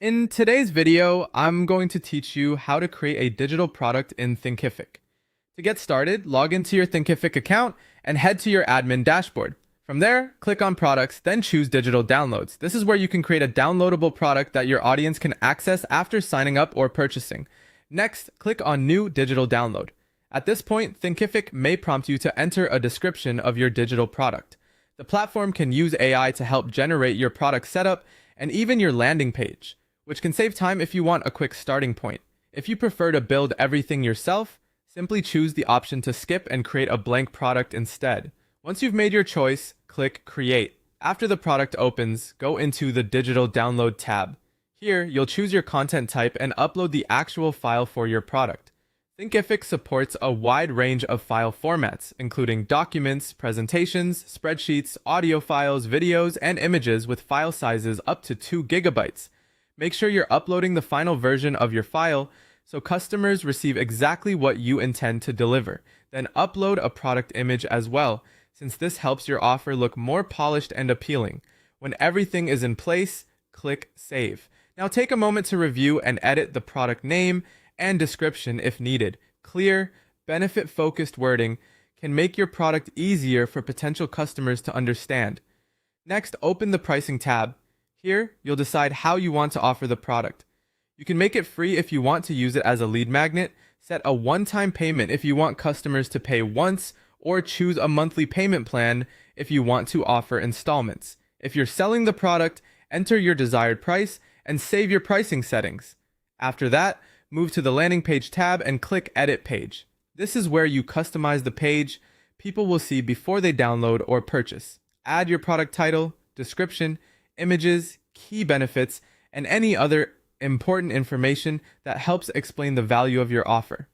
In today's video, I'm going to teach you how to create a digital product in Thinkific. To get started, log into your Thinkific account and head to your admin dashboard. From there, click on Products, then choose Digital Downloads. This is where you can create a downloadable product that your audience can access after signing up or purchasing. Next, click on New Digital Download. At this point, Thinkific may prompt you to enter a description of your digital product. The platform can use AI to help generate your product setup and even your landing page, which can save time if you want a quick starting point. If you prefer to build everything yourself, simply choose the option to skip and create a blank product instead. Once you've made your choice, click Create. After the product opens, go into the Digital Download tab. Here, you'll choose your content type and upload the actual file for your product. Thinkific supports a wide range of file formats, including documents, presentations, spreadsheets, audio files, videos, and images with file sizes up to 2 gigabytes. Make sure you're uploading the final version of your file so customers receive exactly what you intend to deliver. Then upload a product image as well, since this helps your offer look more polished and appealing. When everything is in place, click Save. Now take a moment to review and edit the product name and description if needed. Clear, benefit-focused wording can make your product easier for potential customers to understand. Next, open the Pricing tab. Here, you'll decide how you want to offer the product. You can make it free if you want to use it as a lead magnet, set a one-time payment if you want customers to pay once, or choose a monthly payment plan if you want to offer installments. If you're selling the product, enter your desired price and save your pricing settings. After that, move to the Landing Page tab and click Edit Page. This is where you customize the page people will see before they download or purchase. Add your product title, description, images, key benefits, and any other important information that helps explain the value of your offer.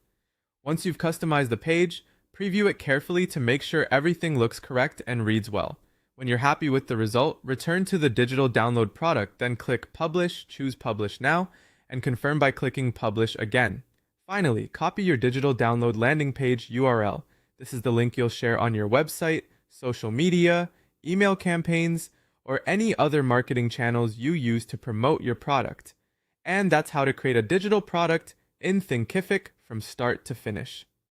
Once you've customized the page, preview it carefully to make sure everything looks correct and reads well. When you're happy with the result, return to the digital download product, then click Publish, choose Publish Now, and confirm by clicking Publish again. Finally, copy your digital download landing page URL. This is the link you'll share on your website, social media, email campaigns, or any other marketing channels you use to promote your product. And that's how to create a digital product in Thinkific from start to finish.